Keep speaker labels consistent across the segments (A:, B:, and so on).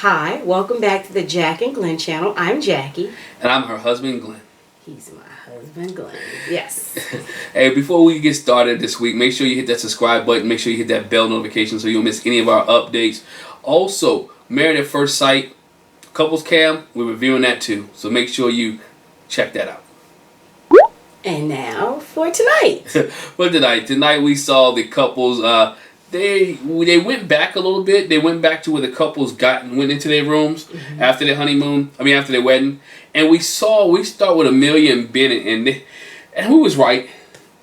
A: Hi, welcome back to the Jack and Glenn channel. I'm Jackie.
B: And I'm her husband, Glenn.
A: He's my husband, Glenn. Yes.
B: Hey, before we get started this week, make sure you hit that subscribe button. Make sure you hit that bell notification so you don't miss any of our updates. Also, Married at First Sight, Couples Cam, we're reviewing that too. So make sure you check that out.
A: And now for tonight.
B: Tonight we saw the couples. They went back a little bit. They went back to where the couples went into their rooms after their honeymoon. After their wedding. And we start with Amelia and Bennett, and who was right?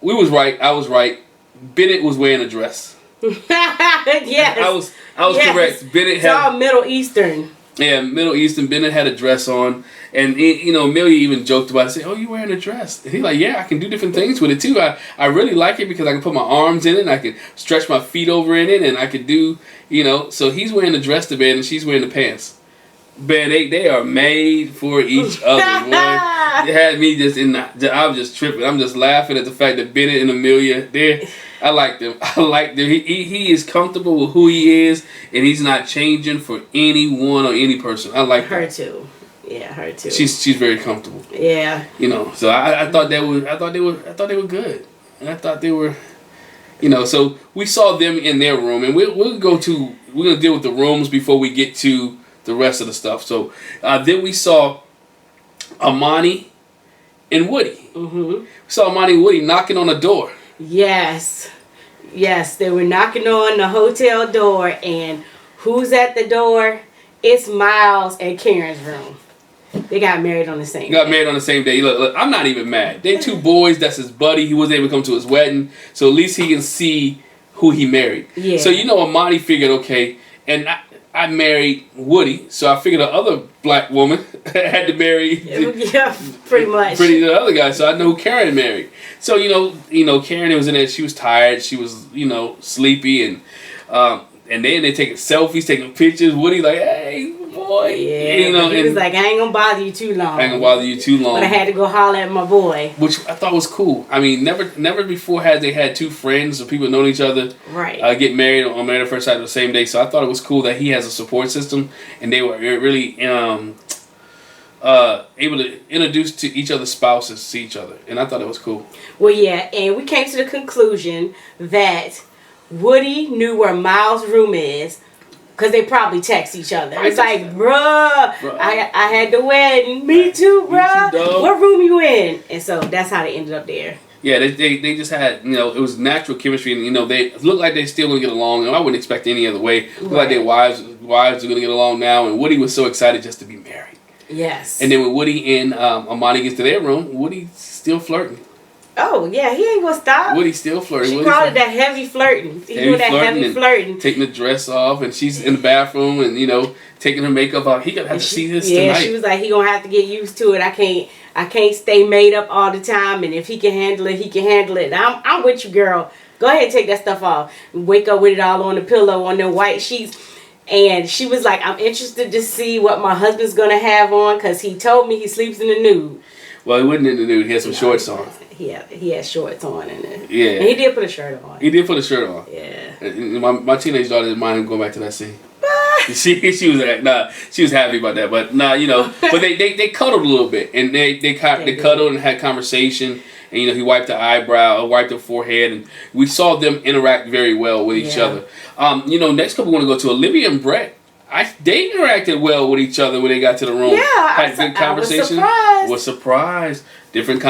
B: We was right. I was right. Bennett was wearing a dress.
A: Yes.
B: I was correct. Bennett
A: it's all Middle Eastern.
B: Yeah, Middle Eastern. Bennett had a dress on, and Amelia even joked about it. Said, "Oh, you wearing a dress?" And he's like, "Yeah, I can do different things with it too. I really like it because I can put my arms in it, and I can stretch my feet over in it, and I could do, So he's wearing the dress to bed, and she's wearing the pants. Man, they are made for each other. Boy, it had me I was just tripping. I'm just laughing at the fact that Bennett and Amelia, I like them. I like them. He is comfortable with who he is, and he's not changing for anyone or any person. I like
A: her too. Yeah, her too.
B: She's very comfortable.
A: Yeah.
B: So I thought they were good, and I thought they were, So we saw them in their room, and we're gonna deal with the rooms before we get to the rest of the stuff. So then we saw Amani and Woody. We saw Amani and Woody knocking on the door.
A: Yes, they were knocking on the hotel door, and who's at the door? It's Miles and Karen's room. They got married on the same day.
B: Look, I'm not even mad. They two boys, that's his buddy. He wasn't able to come to his wedding, so at least he can see who he married. Yeah. So Amani figured, okay, and I married Woody, so I figured the other black woman had to marry
A: pretty much
B: the other guy, so I know who Karen married. So Karen was in there. She was tired. She was sleepy, and then they taking selfies, taking pictures. Woody like, hey boy,
A: he was like, I ain't gonna bother you too long. But I had to go holler at my boy,
B: which I thought was cool. Never before had they had two friends or people knowing each other get married on Married at First Sight the same day. So I thought it was cool that he has a support system, and they were really able to introduce to each other's spouses to each other, and I thought it was cool.
A: Well, yeah, and we came to the conclusion that Woody knew where Miles' room is. Because they probably text each other. It's like, bruh, I had the wedding. Me too, bruh. What room you in? And so that's how they ended up there.
B: Yeah, they just had, it was natural chemistry. And, they looked like they still going to get along. And I wouldn't expect any other way. Looked like their wives are going to get along now. And Woody was so excited just to be married.
A: Yes.
B: And then when Woody and Amani gets to their room, Woody's still flirting.
A: Oh, yeah, he ain't gonna stop.
B: Woody's still flirting.
A: She called it that heavy flirting. He doing that heavy flirting.
B: Taking the dress off, and she's in the bathroom, and taking her makake off. He gonna have to see this tonight.
A: Yeah, she was like, he gonna have to get used to it. I can't stay made up all the time, and if he can handle it, he can handle it. I'm with you, girl. Go ahead and take that stuff off. Wake up with it all on the pillow, on the white sheets. And she was like, I'm interested to see what my husband's gonna have on, because he told me he sleeps in the nude.
B: Well, he wasn't in the nude. He had some shorts on.
A: He had shorts on in it.
B: Yeah.
A: And he did put a shirt on.
B: He did put a shirt on.
A: Yeah.
B: My teenage daughter didn't mind him going back to that scene. she was happy about that. But but they cuddled a little bit, and they cuddled and had conversation. And he wiped the eyebrow, wiped the forehead, and we saw them interact very well with each other. Next couple we want to go to Olivia and Brett. They interacted well with each other when they got to the room.
A: Yeah,
B: had good conversation. Was surprised. Different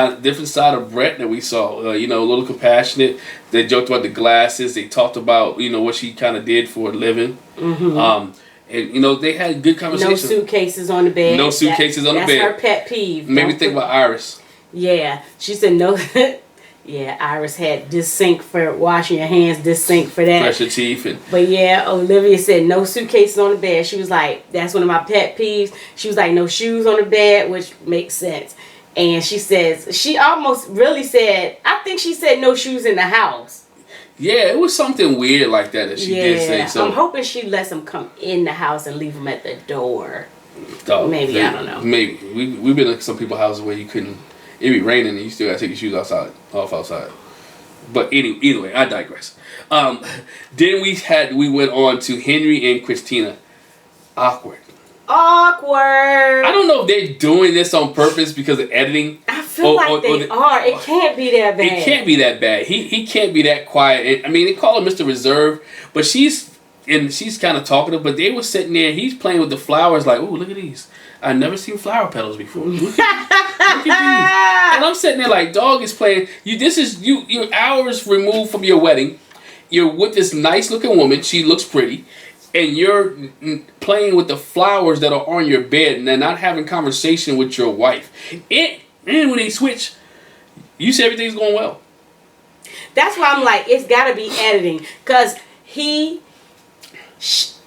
B: side of Brett that we saw. A little compassionate. They joked about the glasses. They talked about what she kind of did for a living. And they had good conversation.
A: No suitcases on the bed.
B: No suitcases on the bed.
A: That's her pet peeve.
B: Made me think about Iris.
A: Yeah, she said no. Yeah, Iris had this sink for washing your hands, this sink for that.
B: Brush your teeth.
A: But yeah, Olivia said no suitcases on the bed. She was like, that's one of my pet peeves. She was like, no shoes on the bed, which makes sense. And she says, she almost really said, I think she said no shoes in the house.
B: Yeah, it was something weird like that she did say. So
A: I'm hoping she lets them come in the house and leave them at the door. Maybe, I don't know.
B: Maybe. We've been at some people's houses where you couldn't. It be raining and you still gotta take your shoes off outside. But either way, I digress. Then we went on to Henry and Christina. Awkward.
A: Awkward.
B: I don't know if they're doing this on purpose because of editing.
A: I feel like they are. It can't be that bad.
B: It can't be that bad. He can't be that quiet. I mean, they call him Mr. Reserve, but she's kind of talkative. But they were sitting there. He's playing with the flowers, like, "Ooh, look at these. I've never seen flower petals before. Look at these." And I'm sitting there like, dog is playing. You're hours removed from your wedding. You're with this nice looking woman. She looks pretty. And you're playing with the flowers that are on your bed and they're not having conversation with your wife. And when they switch, you say everything's going well.
A: That's why I'm like, it's got to be editing. Because he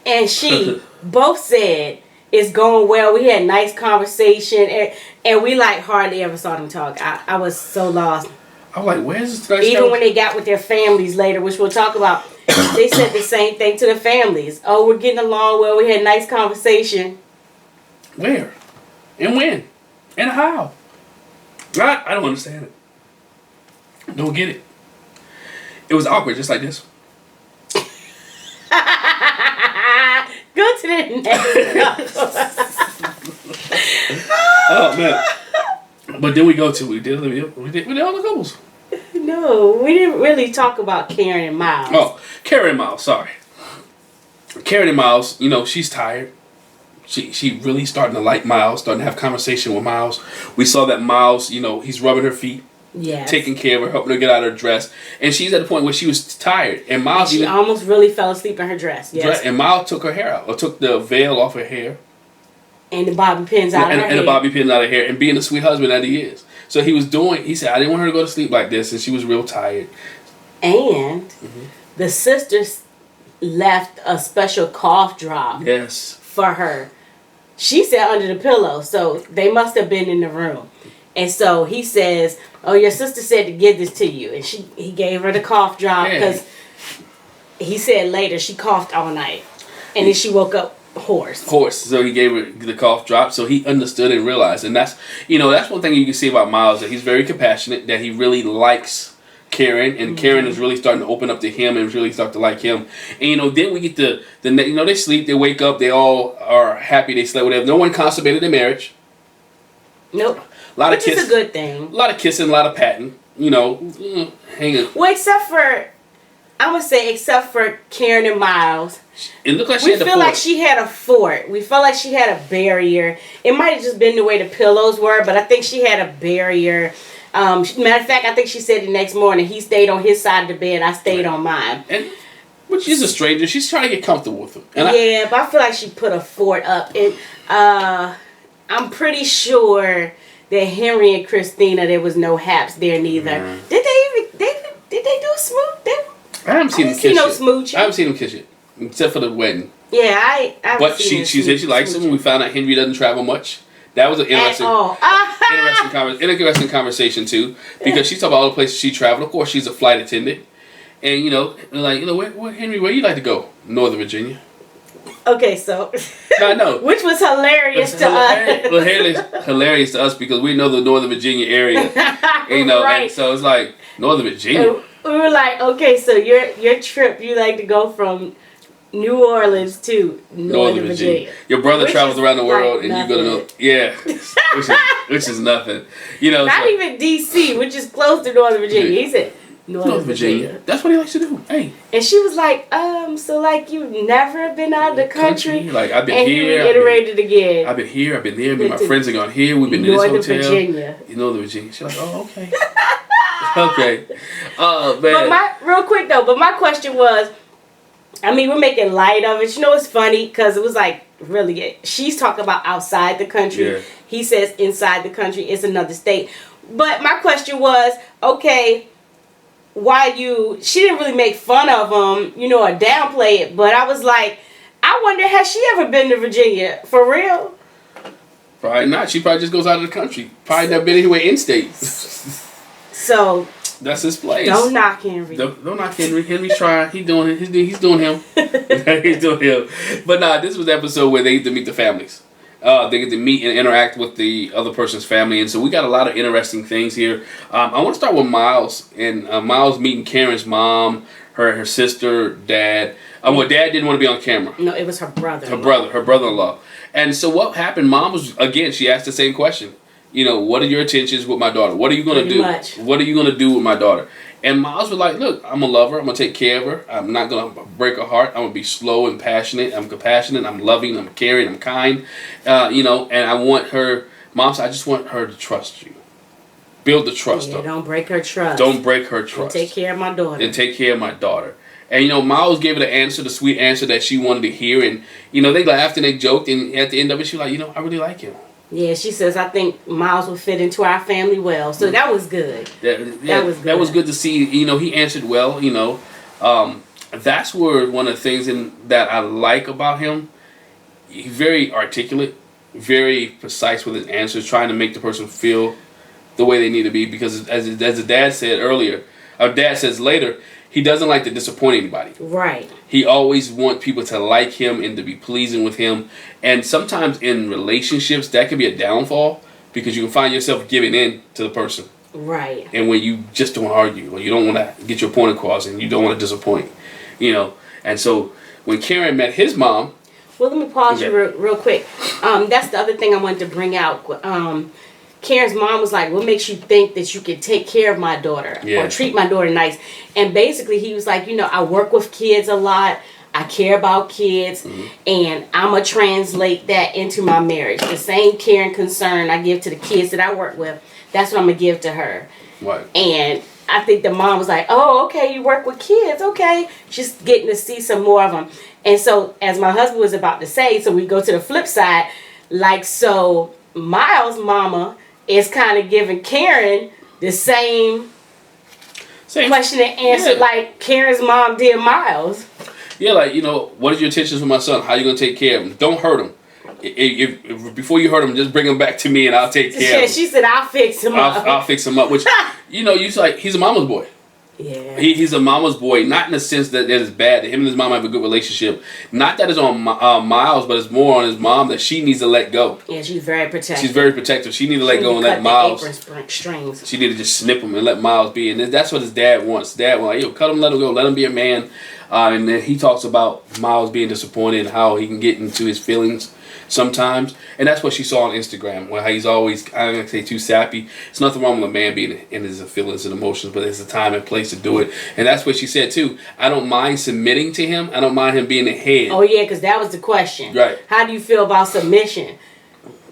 A: and she both said it's going well. We had nice conversation. And we like hardly ever saw them talk. I was so lost.
B: I was like, where's this?
A: Even when they got with their families later, which we'll talk about, they said the same thing to the families. Oh, we're getting along well. We had a nice conversation.
B: Where? And when? And how? I don't understand it. Don't get it. It was awkward, just like this.
A: Go to the next.
B: Oh, man. But then we did all the couples.
A: No, we didn't really talk about Karen and Miles.
B: Oh, Karen and Miles, sorry. Karen and Miles, she's tired. She really starting to like Miles, starting to have conversation with Miles. We saw that Miles, he's rubbing her feet, taking care of her, helping her get out of her dress. And she's at the point where she was tired. And Miles
A: she almost really fell asleep in her dress. Yes.
B: And Miles took her hair out, or took the veil off her hair.
A: And the bobby pins out of her hair.
B: And the bobby pins out of her hair. And being the sweet husband that he is. So he said, I didn't want her to go to sleep like this. And she was real tired.
A: And the sisters left a special cough drop for her. She said under the pillow. So they must have been in the room. And so he says, oh, your sister said to give this to you. And he gave her the cough drop because he said later she coughed all night. And then she woke up hoarse. So
B: he gave her the cough drop, so he understood and realized. And that's one thing you can see about Miles, that he's very compassionate, that he really likes Karen, and Karen is really starting to open up to him and really start to like him. And then we get they sleep, they wake up, they all are happy they slept, whatever. No one consummated their marriage.
A: Nope. Which is a good thing.
B: A lot of kissing, a lot of patting, hanging.
A: Well, except for Karen and Miles.
B: It looked like
A: we feel like she had a fort. We felt like she had a barrier. It might have just been the way the pillows were, but I think she had a barrier. Matter of fact, I think she said the next morning he stayed on his side of the bed, I stayed on mine.
B: And but she's a stranger. She's trying to get comfortable with him. And
A: but I feel like she put a fort up. I'm pretty sure that Henry and Christina, there was no haps there neither. Mm. Did they do a smooch?
B: I haven't seen them kiss
A: no
B: yet.
A: smooching.
B: I haven't seen them kiss yet, except for the wedding.
A: Yeah, I
B: but she said she likes him. We found out Henry doesn't travel much. That was an interesting conversation too, because she talked about all the places she traveled. Of course, she's a flight attendant, and where Henry, where you like to go? Northern Virginia.
A: Okay, so
B: I know,
A: which was hilarious to us.
B: Hilarious to us because we know the Northern Virginia area, right. And so it's like Northern Virginia.
A: And we were like, okay, so your trip, you like to go from New Orleans to Northern Virginia.
B: Your brother travels around the world, and you go to which is nothing.
A: Not even D.C., which is close to Northern Virginia. He said Northern Virginia.
B: That's what he likes to do. Hey.
A: And she was like, so like you've never been out of the country?
B: Like I've been
A: and
B: here.
A: And he reiterated again.
B: I've been here. I've been there. Me and my friends have gone here. We've been to this hotel.
A: Virginia.
B: Northern Virginia. She's like, oh, okay. Okay. Man.
A: But my question was, we're making light of it. It's funny because it was like, really, she's talking about outside the country. Yeah. He says inside the country. It's another state. But my question was, okay, she didn't really make fun of him, or downplay it. But I was like, I wonder, has she ever been to Virginia? For real?
B: Probably not. She probably just goes out of the country. Probably never been anywhere in state.
A: So
B: that's his place.
A: Don't knock Henry.
B: Don't knock Henry. Henry's trying. He's doing it. He's doing him. He's doing him. But this was the episode where they get to meet the families. They get to meet and interact with the other person's family, and so we got a lot of interesting things here. I want to start with Miles and Miles meeting Karen's mom, her sister, dad. Well, dad didn't want to be on camera.
A: No, it was her brother.
B: Her brother-in-law. And so what happened? Mom was, again, she asked the same question. What are your intentions with my daughter? What are you going to do? What are you going to do with my daughter? And Miles was like, look, I'm going to love her. I'm going to take care of her. I'm not going to break her heart. I'm going to be slow and passionate. I'm compassionate. I'm loving. I'm caring. I'm kind. And I want her, Mom said, I just want her to trust you. Build the trust up.
A: Don't break her trust.
B: Don't break her trust.
A: And take care of my daughter.
B: And Miles gave her the answer, the sweet answer that she wanted to hear. And, they laughed and they joked. And at the end of it, she was like, I really like him.
A: Yeah, she says, I think Miles will fit into our family well. So that was good. That was good.
B: That was good to see. He answered well. That's where one of the things that I like about him. He's very articulate, very precise with his answers, trying to make the person feel the way they need to be. Because as the dad said earlier, our dad says later, he doesn't like to disappoint anybody.
A: Right.
B: He always wants people to like him and to be pleasing with him. And sometimes in relationships, that can be a downfall because you can find yourself giving in to the person.
A: Right.
B: And when you just don't argue or you don't want to get your point across and you don't want to disappoint, And so when Karen met his mom.
A: Well, let me pause you real quick. That's the other thing I wanted to bring out. Karen's mom was like, what makes you think that you can take care of my daughter or treat my daughter nice? And basically he was like, I work with kids a lot. I care about kids. And I'm going to translate that into my marriage. The same care and concern I give to the kids that I work with, that's what I'm going to give to her.
B: Right.
A: And I think the mom was like, oh, okay, you work with kids. Okay. She's getting to see some more of them. And so as my husband was about to say, so we go to the flip side, so Miles' mama is kind of giving Karen the same question and answer like Karen's mom did Miles.
B: Yeah, what are your intentions with my son? How are you going to take care of him? Don't hurt him. If before you hurt him, just bring him back to me and I'll take care of him.
A: She said, I'll fix him up.
B: I'll fix him up. Which, he's a mama's boy.
A: Yeah.
B: He's a mama's boy, not in the sense that it's bad. Him and his mom have a good relationship. Not that it's on Miles, but it's more on his mom that she needs to let go.
A: Yeah, she's very protective.
B: She needs to let go and let Miles.
A: Strings.
B: She need to just snip him and let Miles be. And that's what his dad wants. Dad wants, cut him, let him go, let him be a man. And then he talks about Miles being disappointed and how he can get into his feelings sometimes. And that's what she saw on Instagram, where he's always, I'm going to say, too sappy. It's nothing wrong with a man being in his feelings and emotions, but there's a time and place to do it. And that's what she said, too. I don't mind submitting to him. I don't mind him being the head.
A: Oh, yeah, because that was the question.
B: Right.
A: How do you feel about submission?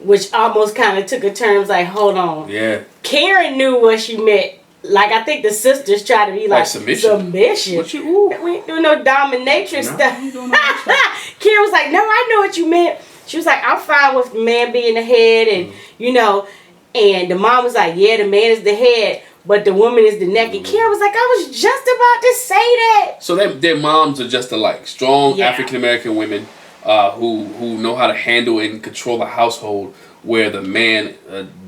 A: Which almost kind of took a turn, like, hold on.
B: Yeah.
A: Karen knew what she meant. Like, I think the sisters try to be like submission. We ain't doing no dominatrix stuff. Karen was like, no, I know what you meant. She was like, I'm fine with the man being the head, and and the mom was like, yeah, the man is the head, but the woman is the neck. And Karen was like, I was just about to say that.
B: So their moms are just alike. Strong African American women who know how to handle and control the household, where the man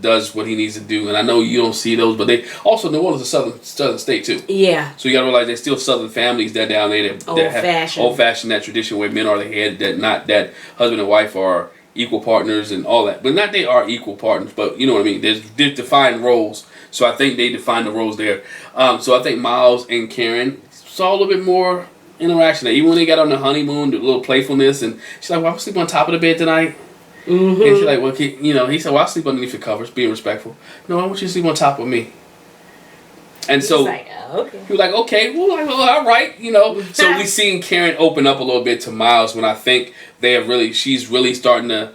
B: does what he needs to do. And I know you don't see those, but they also, New Orleans is a southern state too.
A: Yeah.
B: So you got to realize there's still southern families that down there that have old-fashioned, that tradition where men are the head, that that husband and wife are equal partners and all that. But not they are equal partners, but you know what I mean. There's defined roles. So I think they define the roles there. So I think Miles and Karen saw a little bit more interaction there. Even when they got on the honeymoon, the little playfulness, and she's like, well, I'm sleeping on top of the bed tonight. And she's like, well, he said, well, I'll sleep underneath your covers, being respectful. No, I want you to sleep on top of me. And so
A: like, okay.
B: He was like, okay, well, all right, So we seen Karen open up a little bit to Miles when I think she's really starting to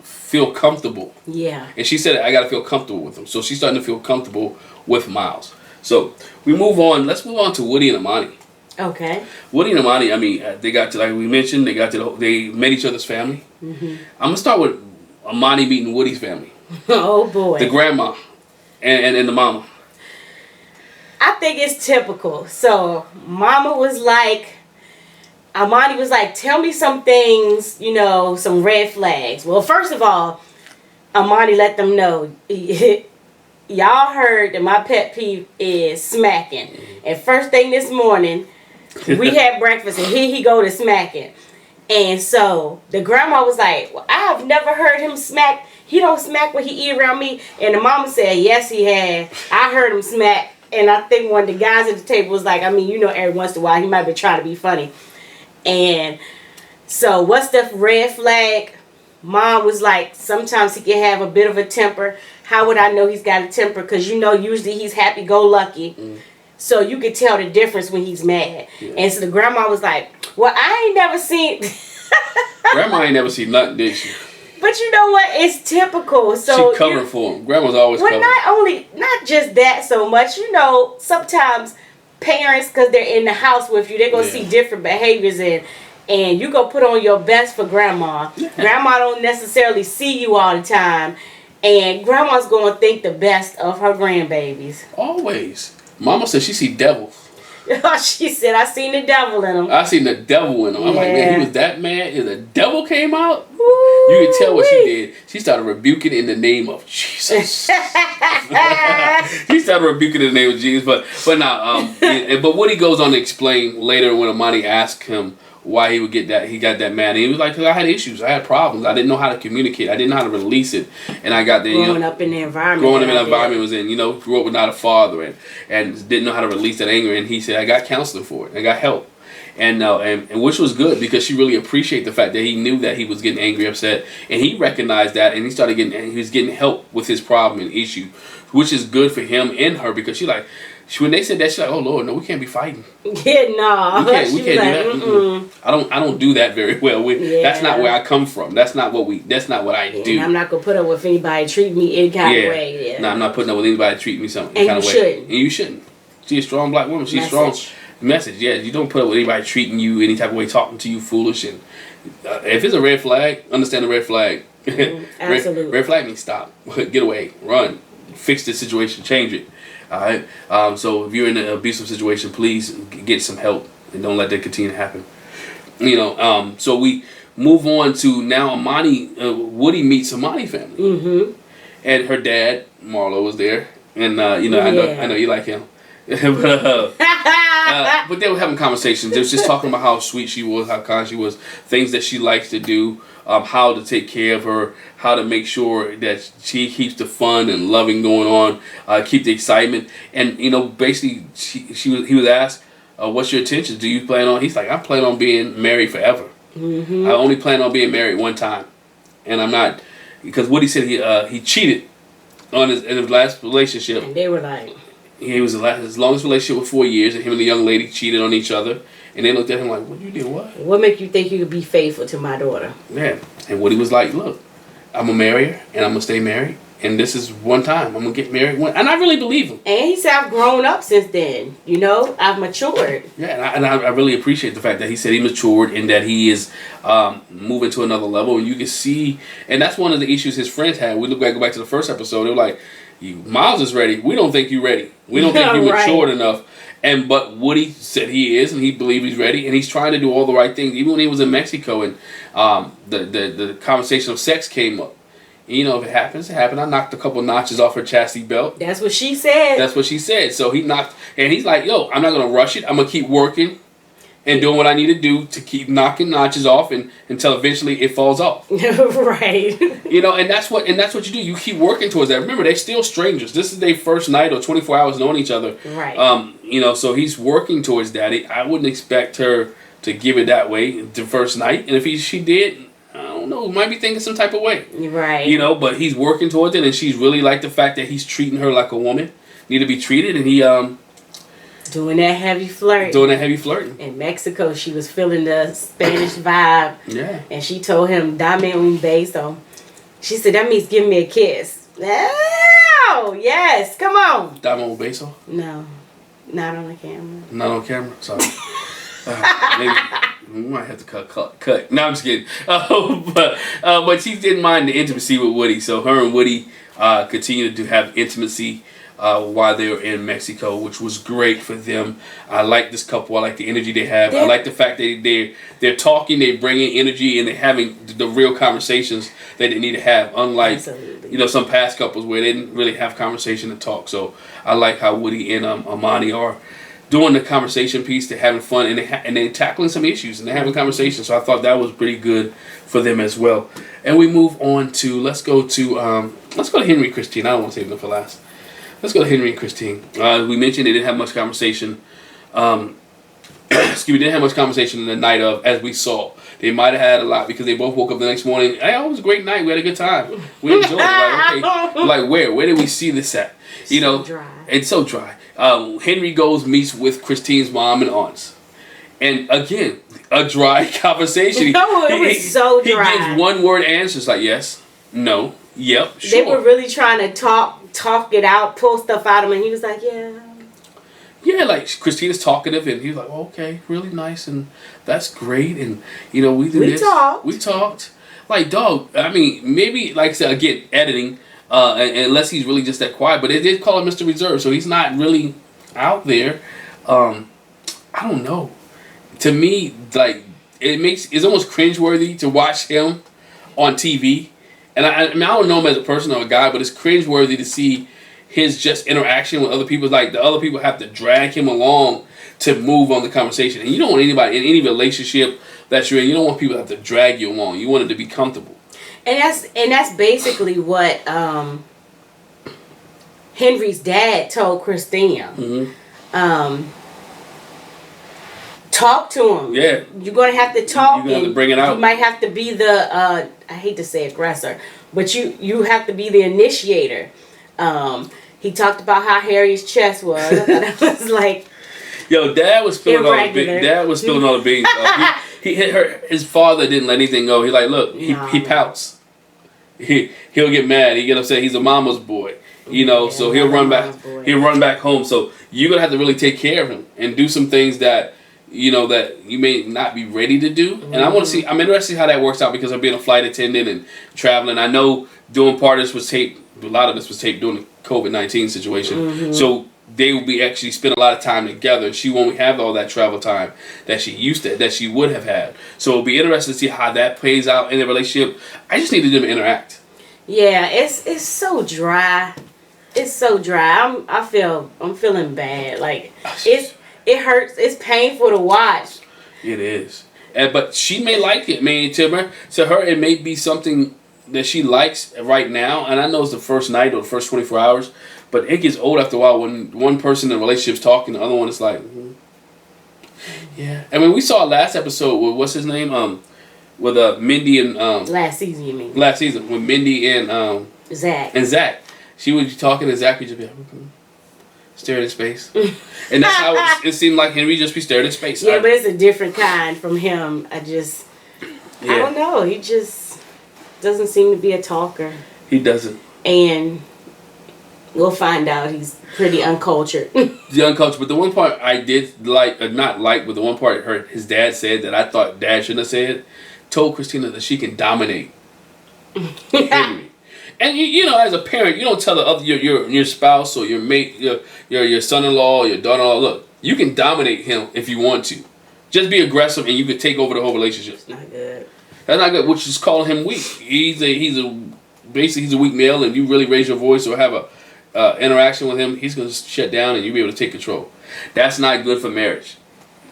B: feel comfortable.
A: Yeah.
B: And she said, I got to feel comfortable with him. So she's starting to feel comfortable with Miles. So we move on. Let's move on to Woody and Amani.
A: Okay.
B: Woody and Amani, I mean, they got to, like we mentioned, they met each other's family. I'm going to start with Amani meeting Woody's family.
A: Oh, boy.
B: The grandma and the mama.
A: I think it's typical. So, Amani was like, tell me some things, some red flags. Well, first of all, Amani let them know, y'all heard that my pet peeve is smacking. And first thing this morning, we had breakfast and here he go to smacking. And so the grandma was like, well, I've never heard him smack. He don't smack when he eat around me. And the mama said, yes, he has. I heard him smack And I think one of the guys at the table was like, I mean, you know, every once in a while he might be trying to be funny. And so what's the red flag? Mom was like, sometimes he can have a bit of a temper. How would I know he's got a temper? Because, you know, usually he's happy-go-lucky. So you could tell the difference when he's mad. Yeah. And so the grandma was like, well, I ain't never seen...
B: Grandma ain't never seen nothing, did she?
A: But you know what? It's typical. So
B: she covered for him. Grandma's always covered.
A: Not just that so much. You know, sometimes parents, because they're in the house with you, they're going to see different behaviors and you go put on your best for grandma. Yeah. Grandma don't necessarily see you all the time. And grandma's going to think the best of her grandbabies.
B: Always. Mama said she see devils.
A: She said, I seen the devil in him.
B: I seen the devil in him. I'm like, man, he was that mad. If the devil came out,
A: Woo-wee.
B: You could tell what she did. She started rebuking in the name of Jesus. She started rebuking in the name of Jesus. But now, but Woody goes on to explain later when Amani asked him why he would get that, he got that mad. And he was like, because I had issues, I had problems, I didn't know how to communicate, I didn't know how to release it, and I got there.
A: Growing up in the environment.
B: Growing up in the environment was in, you know, grew up without a father and didn't know how to release that anger. And he said, I got counseling for it, I got help, and which was good because she really appreciated the fact that he knew that he was getting angry, upset, and he recognized that, and he was getting help with his problem and issue, which is good for him and her because she like. When they said that, she's like, "Oh Lord, no, we can't be fighting."
A: Yeah, no,
B: we can't do that. I don't do that very well. That's not where I come from. That's not what I do.
A: And I'm not gonna put up with anybody treating me any kind of way.
B: No, I'm not putting up with anybody treating me some
A: and
B: kind of way.
A: Shouldn't.
B: And you shouldn't. She's a strong black woman. She's strong. Message. Yeah, you don't put up with anybody treating you any type of way, talking to you foolish. And if it's a red flag, understand the red flag.
A: Absolutely.
B: Red flag means stop, get away, run, fix the situation, change it. All right. So if you're in an abusive situation, please get some help and don't let that continue to happen. You know. So we move on to now. Woody meets Amani family, and her dad Marlo was there, and I know you like him, but they were having conversations. They was just talking about how sweet she was, how kind she was, things that she likes to do. How to take care of her, how to make sure that she keeps the fun and loving going on, keep the excitement, and basically he was asked, "What's your intentions? Do you plan on?" He's like, "I plan on being married forever. I only plan on being married one time, and I'm not," because Woody said he cheated in his last relationship.
A: And they were like,
B: he was his longest relationship was 4 years, and him and the young lady cheated on each other. And they looked at him like, "What you did? What?
A: What make you think you could be faithful to my daughter?"
B: Yeah. And Woody was like, "Look, I'm gonna marry her, and I'm gonna stay married, and this is one time. I'm gonna get married one." And I really believe him.
A: And he said, "I've grown up since then. I've matured."
B: Yeah, and I really appreciate the fact that he said he matured and that he is moving to another level. And you can see, and that's one of the issues his friends had. We go back to the first episode. They were like, "Miles is ready. We don't think you're ready. We don't think you're matured enough." But Woody said he is, and he believes he's ready, and he's trying to do all the right things. Even when he was in Mexico, and the conversation of sex came up. If it happens, it happened. I knocked a couple notches off her chastity belt.
A: That's what she said.
B: That's what she said. So he knocked, and he's like, "Yo, I'm not gonna rush it. I'm gonna keep working and doing what I need to do to keep knocking notches off, and until eventually it falls off."
A: Right.
B: And that's what you do. You keep working towards that. Remember, they're still strangers. This is their first night or 24 hours knowing each other.
A: Right.
B: So he's working towards that. I wouldn't expect her to give it that way the first night. And if she did, I don't know, might be thinking some type of way.
A: Right.
B: But he's working towards it, and she's really like the fact that he's treating her like a woman, need to be treated, and he
A: doing that heavy flirting. In Mexico, she was feeling the Spanish vibe.
B: Yeah. And
A: she told him, "Dame un beso." She said, "That means give me a kiss." Oh, yes. Come on.
B: Dame un beso?
A: No. Not on the camera.
B: Not on camera? Sorry. Maybe we might have to cut. No, I'm just kidding. But she didn't mind the intimacy with Woody. So her and Woody continued to have intimacy while they were in Mexico, which was great for them. I like this couple. I like the energy they have. I like the fact that they're talking, they're bringing energy, and they're having the real conversations that they need to have. Unlike some past couples where they didn't really have conversation and talk. So I like how Woody and Amani are doing the conversation piece. They're having fun, and they're tackling some issues, and they're having conversations. So I thought that was pretty good for them as well. And we move on to let's go to Henry Christine. I don't want to save them for last. Let's go to Henry and Christine. We mentioned they didn't have much conversation. Excuse me, didn't have much conversation the night of, as we saw. They might have had a lot because they both woke up the next morning. Hey, it was a great night. We had a good time. We enjoyed it. Like, okay, like where did we see this at? You know,
A: dry.
B: It's so dry. Henry meets with Christine's mom and aunts, and again, a dry conversation.
A: No, it was so dry.
B: He gives one word answers like yes, no, yep, sure.
A: They were really trying to talk it out, pull stuff out of him, and he was like, yeah.
B: Yeah, like Christina's talkative, and he's like, oh, okay, really nice, and that's great, and you know, we talked. Like, dog, I mean, maybe, like I said, again, editing, unless he's really just that quiet, but they did call him Mr. Reserve, so he's not really out there. I don't know. To me, like, it's almost cringeworthy to watch him on TV, and I mean, I don't know him as a person or a guy, but it's cringeworthy to see his just interaction with other people. Like, the other people have to drag him along to move on the conversation. And you don't want anybody in any relationship that you're in, you don't want people to have to drag you along. You want it to be comfortable. And
A: that's basically what Henry's dad told Christina.
B: Mm-hmm.
A: Talk to him.
B: Yeah.
A: You're going to have to talk.
B: You're going to have to bring it out.
A: You might have to be the, I hate to say aggressor, but you have to be the initiator. He talked about how hairy his chest was. I thought it was like,
B: yo, Dad was spilling all the beans. His father didn't let anything go. He like, look, he pouts. He'll get mad. He get upset. He's a mama's boy, you know. Yeah, so he'll run back. He'll run back home. So you're gonna have to really take care of him and do some things that you know that you may not be ready to do. Mm-hmm. And I want to see. I'm interested to see how that works out because of being a flight attendant and traveling. I know doing part of this was taped. A lot of this was taped during the COVID-19 situation. Mm-hmm. So they will be actually spend a lot of time together. She won't have all that travel time that she would have had. So it'll be interesting to see how that plays out in the relationship. I just need them to interact.
A: Yeah, it's so dry. It's so dry. I'm feeling bad. Like it hurts. It's painful to watch.
B: It is. But she may like it. I mean, to her it may be something that she likes right now, and I know it's the first night or the first 24 hours, but it gets old after a while when one person in a relationship's talking, the other one is like, yeah. I mean, we saw last episode with, what's his name? With Mindy and...
A: last season, you mean?
B: Last season, with Mindy and...
A: Zach.
B: And Zach. She would be talking and Zach would just be like, staring at space. And that's how it seemed like Henry just be staring at space.
A: Yeah, but it's a different kind from him. I don't know. He just... doesn't seem to be a talker.
B: He doesn't.
A: And we'll find out he's pretty uncultured.
B: The uncultured. But the one part I did not like, but the one part his dad said that I thought Dad shouldn't have said, told Christina that she can dominate Henry. And you know, as a parent, you don't tell the other your spouse or your mate, your son-in-law, your daughter-in-law, look, you can dominate him if you want to. Just be aggressive and you can take over the whole relationship.
A: It's not good.
B: That's not good, which is calling him weak. He's a weak male, and you really raise your voice or have a interaction with him, he's gonna shut down, and you'll be able to take control. That's not good for marriage.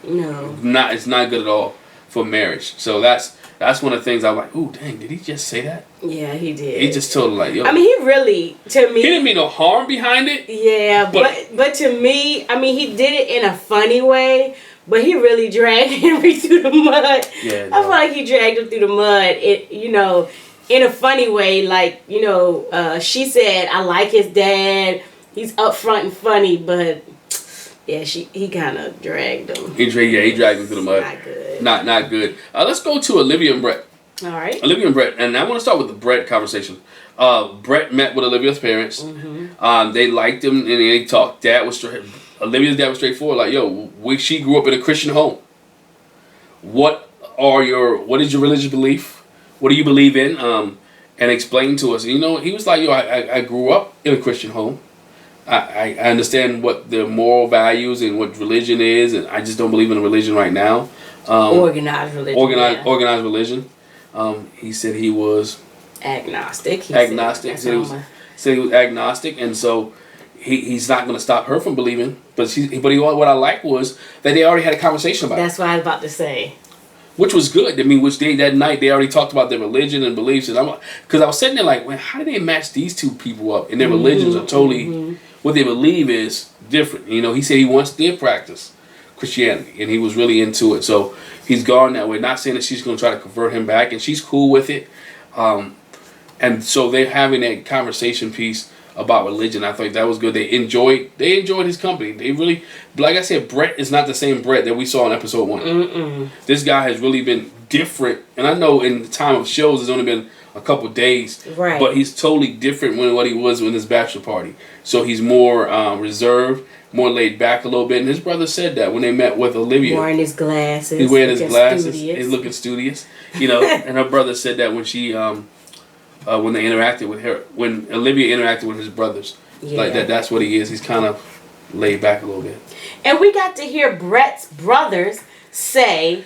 A: No.
B: It's not good at all for marriage. So that's one of the things I'm like, ooh, dang, did he just say that?
A: Yeah, he did.
B: He just told her like, yo.
A: I mean, he really, to me.
B: He didn't mean no harm behind it.
A: Yeah, but to me, I mean, he did it in a funny way. But he really dragged Henry through the mud. Yeah, I feel like he dragged him through the mud. In a funny way. Like, she said, I like his dad. He's upfront and funny, but yeah, he kind of dragged him. He
B: dragged him through the mud.
A: Not good.
B: Not good. Let's go to Olivia and Brett.
A: All right.
B: Olivia and Brett, and I want to start with the Brett conversation. Brett met with Olivia's parents. Mm-hmm. They liked him, and they talked. Olivia's dad was straightforward, like, yo, she grew up in a Christian home. What is your religious belief? What do you believe in? And explain to us. He was like, yo, I grew up in a Christian home. I understand what the moral values and what religion is, and I just don't believe in a religion right now.
A: Organized religion.
B: Organized religion. He said he was
A: agnostic. He
B: said he was agnostic, and so he's not going to stop her from believing. But what I liked was that they already had a conversation about it.
A: That's what I was about to say.
B: Which was good. I mean, that night they already talked about their religion and beliefs, and because I was sitting there like, well, how do they match these two people up? And their religions are totally what they believe is different. You know, he said he once did practice Christianity, and he was really into it. So he's gone that way. Not saying that she's going to try to convert him back, and she's cool with it. And so they're having that conversation piece about religion. I think that was good. They enjoyed his company. They really, like I said, Brett is not the same Brett that we saw in episode 1.
A: Mm-mm.
B: This guy has really been different. And I know in the time of shows, it's only been a couple days.
A: Right.
B: But he's totally different than what he was in his bachelor party. So he's more reserved, more laid back a little bit. And his brother said that when they met with Olivia.
A: Wearing his glasses.
B: He's wearing his glasses.
A: Studious.
B: He's looking studious. You know, and her brother said that when she... when they interacted with her, when Olivia interacted with his brothers, like that's what he is. He's kind of laid back a little bit.
A: And we got to hear Brett's brothers say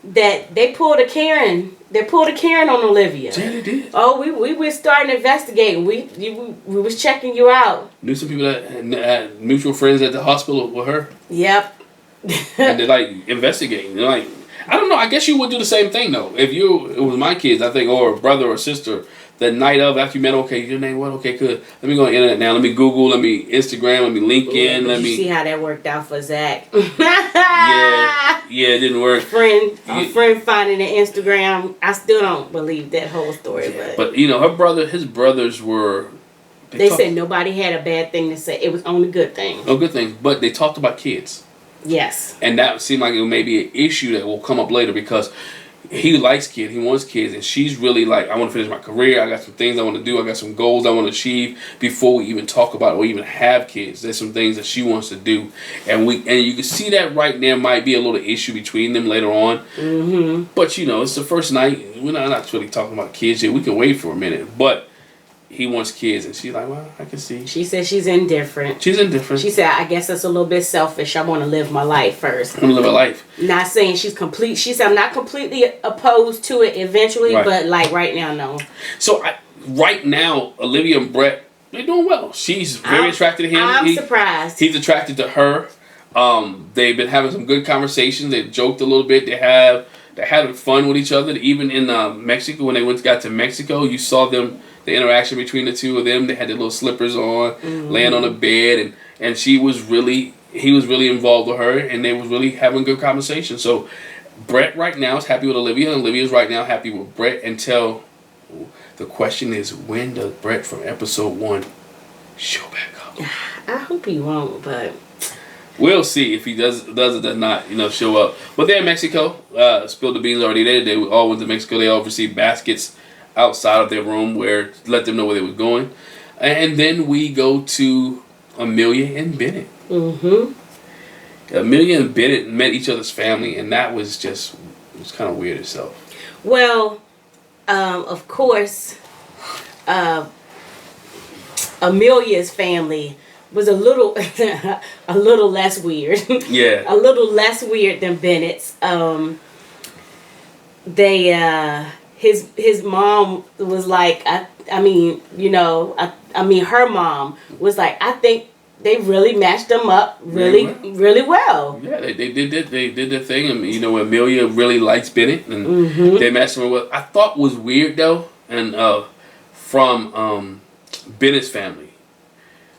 A: that they pulled a Karen. They pulled a Karen on Olivia.
B: Yeah, they did.
A: Oh, we were starting to investigate. We was checking you out.
B: Knew some people that had mutual friends at the hospital with her.
A: Yep.
B: And they're like investigating. They're like, I don't know. I guess you would do the same thing though. If it was my kids, I think, or a brother or sister. The night of, after you met, okay, your name what? Okay, good. Let me go on the internet now. Let me Google. Let me Instagram. Let me LinkedIn. Let me
A: see how that worked out for Zach.
B: yeah, it didn't work.
A: A friend finding an Instagram. I still don't believe that whole story,
B: but you know, his brothers were.
A: They said nobody had a bad thing to say. It was only good things.
B: No good things, but they talked about kids.
A: Yes.
B: And that seemed like it may be an issue that will come up later because. He likes kids. He wants kids. And she's really like, I want to finish my career. I got some things I want to do. I got some goals I want to achieve before we even talk about it or even have kids. There's some things that she wants to do. And you can see that right there might be a little issue between them later on.
A: Mm-hmm.
B: But, you know, it's the first night. We're not really talking about kids yet. We can wait for a minute. But he wants kids. And she's like, well, I can see.
A: She said she's indifferent.
B: She's indifferent.
A: She said, I guess that's a little bit selfish. I want to live my life first.
B: I want to live a life.
A: Not saying she's complete. She said, I'm not completely opposed to it eventually, but like right now, no.
B: So right now, Olivia and Brett, they're doing well. She's very attracted to him.
A: I'm surprised.
B: He's attracted to her. They've been having some good conversations. They joked a little bit. They're having fun with each other. Even in Mexico, when they got to Mexico, you saw them. The interaction between the two of them. They had their little slippers on, laying on the bed, and he was really involved with her, and they was really having good conversation. So Brett right now is happy with Olivia, and Olivia's right now happy with Brett until the question is, when does Brett from episode 1 show back up?
A: I hope he won't, but
B: we'll see if he does or does not, show up. But they're in Mexico. Spilled the beans already there. They all went to Mexico. They all received baskets outside of their room where let them know where they were going. And then we go to Amelia and Bennett. Mm-hmm. Amelia and Bennett met each other's family, and that was kind of weird itself.
A: Well, of course, Amelia's family was a little less weird.
B: Yeah.
A: A little less weird than Bennett's. His mom was like, her mom was like, I think they really matched them up really well.
B: Yeah, they did their thing, and Amelia really likes Bennett, and they matched them well. I thought was weird though, and from Bennett's family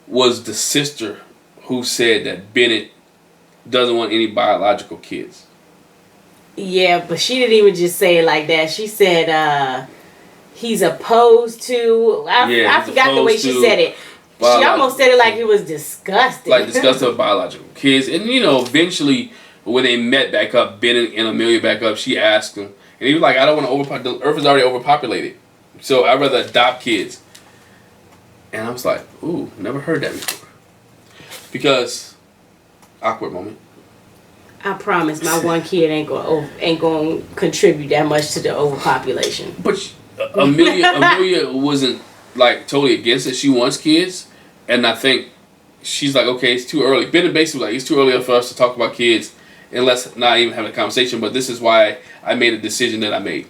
B: was the sister who said that Bennett doesn't want any biological kids. Yeah,
A: but she didn't even just say it like that. She said he's opposed to... I forgot the way she said it. She almost said it like it was disgusting.
B: Like disgusting with biological kids. And, eventually, when they met back up, Bennett and Amelia back up, she asked him. And he was like, I don't want to overpopulate. The earth is already overpopulated. So I'd rather adopt kids. And I was like, ooh, never heard that before. Because, awkward moment.
A: I promise my one kid ain't gonna contribute that much to the overpopulation.
B: But Amelia wasn't like totally against it. She wants kids, and I think she's like, okay, it's too early. Bennett basically was like, it's too early for us to talk about kids, and let's not even have a conversation. But this is why I made a decision that I made.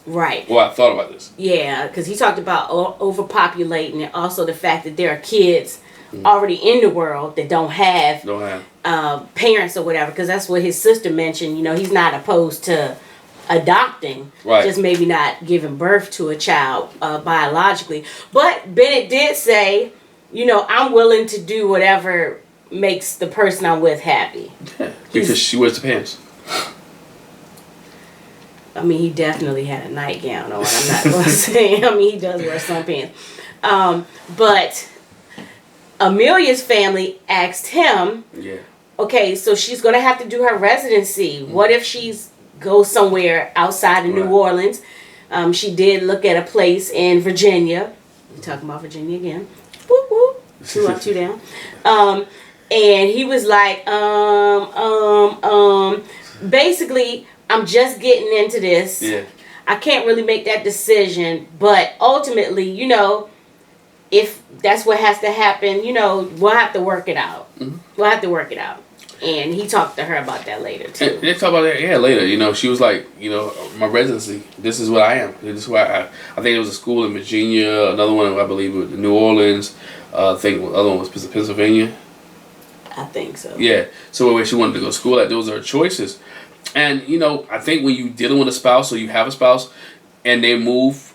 A: Right.
B: Well, I thought about this.
A: Yeah, because he talked about overpopulating, and also the fact that there are kids already in the world that don't have parents or whatever, because that's what his sister mentioned. He's not opposed to adopting, just maybe not giving birth to a child biologically. But Bennett did say you know, I'm willing to do whatever makes the person I'm with happy.
B: Yeah, because she wears the pants.
A: I mean, he definitely had a nightgown on. I'm not going to say. I mean, he does wear some pants. But Amelia's family asked him, okay, so she's going to have to do her residency. What if she's goes somewhere outside of New Orleans? She did look at a place in Virginia. We're talking about Virginia again. Whoop, whoop. 2 up, 2 down. And he was like, basically, I'm just getting into this.
B: Yeah.
A: I can't really make that decision. But ultimately, you know, if that's what has to happen, you know, we'll have to work it out.
B: Mm-hmm.
A: We'll have to work it out. And he talked to her about that later, too.
B: They talk about that, later. You know, she was like, you know, my residency, this is what I am. This is why I think it was a school in Virginia, another one, I believe, was New Orleans. I think the other one was Pennsylvania.
A: I think so.
B: Yeah. So where she wanted to go to school at, those are her choices. And, you know, I think when you're dealing with a spouse or you have a spouse and they move,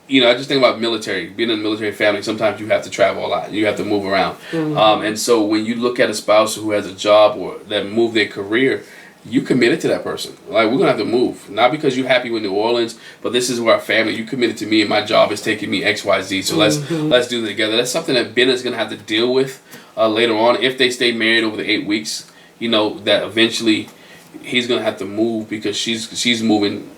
B: you know, I just think about military. Being in a military family, sometimes you have to travel a lot. You have to move around. Mm-hmm. And so when you look at a spouse who has a job or that moved their career, you committed to that person. Like, we're going to have to move. Not because you're happy with New Orleans, but this is where our family, you committed to me and my job is taking me X, Y, Z. So let's do it together. That's something that Ben is going to have to deal with later on. If they stay married over the 8 weeks, you know, that eventually he's going to have to move because she's moving.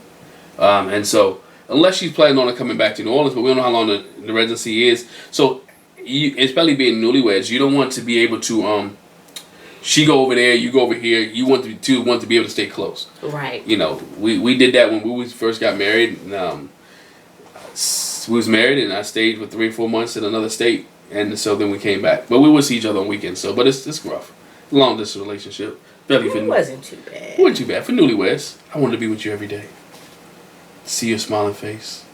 B: And so, unless she's planning on coming back to New Orleans, but we don't know how long the residency is. So, especially being newlyweds, you don't want to be able to, she go over there, you go over here. You want to be able to stay close.
A: Right.
B: You know, we did that when we first got married. And, we was married, and I stayed for 3 or 4 months in another state, and so then we came back. But we would see each other on weekends. So, but it's rough, long distance relationship.
A: It wasn't too bad.
B: It wasn't too bad for newlyweds. I wanted to be with you every day. See your smiling face,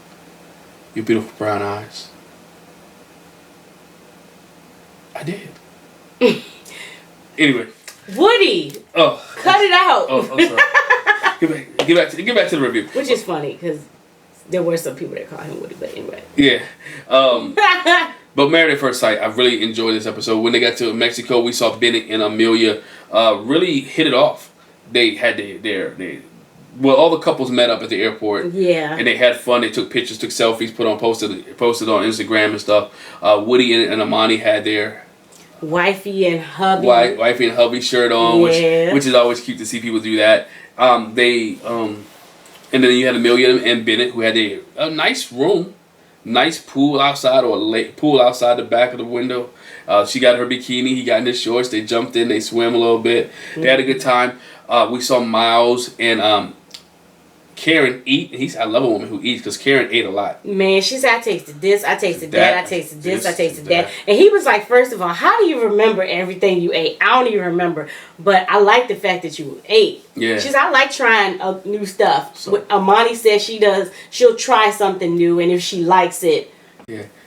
B: your beautiful brown eyes. I did. Anyway.
A: Woody.
B: Oh.
A: Cut it out.
B: Oh, sorry. Get back to the review.
A: Which is funny because there were some people that called him Woody, but anyway.
B: Yeah. But Married at First Sight, I really enjoyed this episode. When they got to Mexico, we saw Bennett and Amelia really hit it off. They had all the couples met up at the airport. Yeah. And they had fun. They took pictures, took selfies, posted on Instagram and stuff. Woody and Amani had their
A: wifey and hubby
B: shirt on, which is always cute to see people do that. And then you had Amelia and Bennett who had a nice room. Nice pool outside or a lake pool outside the back of the window. She got her bikini. He got in his shorts. They jumped in. They swam a little bit. They had a good time. We saw Miles and Karen eat. I love a woman who eats because Karen ate a lot.
A: Man, she said, I tasted this, I tasted that, I tasted this, I tasted that. And he was like, first of all, how do you remember everything you ate? I don't even remember. But I like the fact that you ate. Yeah. She's, I like trying new stuff. So, Amani says she'll try something new, and if she likes it,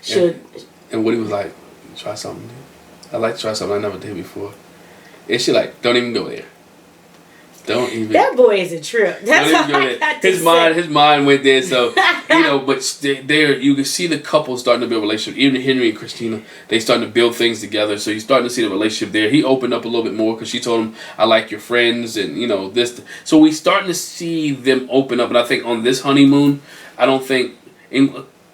A: she'll.
B: And Woody was like, try something new. I like to try something I never did before. And she like, don't even go there. Don't even.
A: That boy is a trip. That's all I got to say.
B: His mind went there. So but there you can see the couple starting to build a relationship. Even Henry and Christina, they starting to build things together. So you're starting to see the relationship there. He opened up a little bit more because she told him, "I like your friends," and this. So we starting to see them open up. And I think on this honeymoon, I don't think.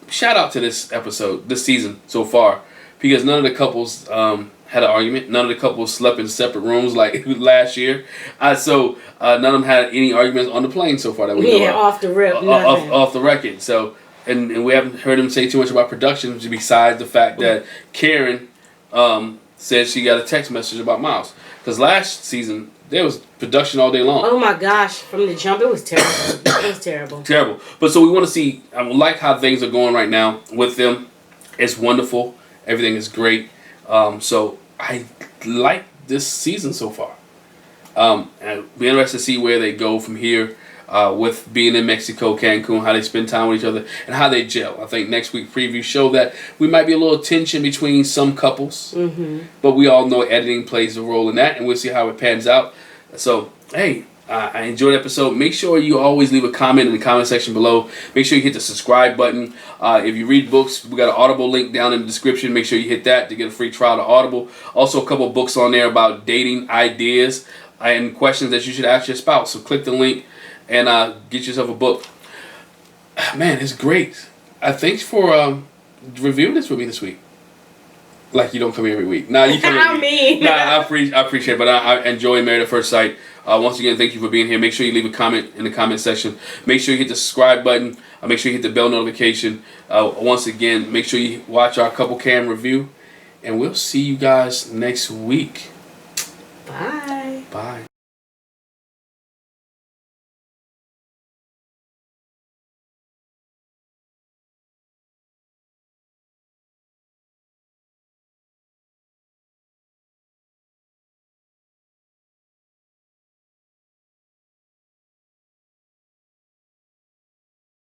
B: Shout out to this episode, this season so far, because none of the couples had an argument. None of the couples slept in separate rooms like last year. So none of them had any arguments on the plane so far that we know of.
A: Off the rip,
B: off the record. So and we haven't heard him say too much about production besides the fact that Karen said she got a text message about Miles. Because last season there was production all day long.
A: Oh my gosh! From the jump, it was terrible. It was terrible.
B: Terrible. But so we want to see. I like how things are going right now with them. It's wonderful. Everything is great. So I like this season so far. And be interested to see where they go from here with being in Mexico, Cancun, how they spend time with each other, and how they gel. I think next week preview show that we might be a little tension between some couples, but we all know editing plays a role in that, and we'll see how it pans out. So, hey, I enjoyed the episode. Make sure you always leave a comment in the comment section below. Make sure you hit the subscribe button. If you read books, we got an Audible link down in the description. Make sure you hit that to get a free trial to Audible. Also, a couple of books on there about dating ideas and questions that you should ask your spouse. So click the link and get yourself a book. Man, it's great. Thanks for reviewing this with me this week. Like you don't come here every week. Nah, you come every week. Nah, I appreciate it, but I enjoy Married at First Sight. Once again, thank you for being here. Make sure you leave a comment in the comment section. Make sure you hit the subscribe button. Make sure you hit the bell notification. Once again, make sure you watch our couple cam review. And we'll see you guys next week.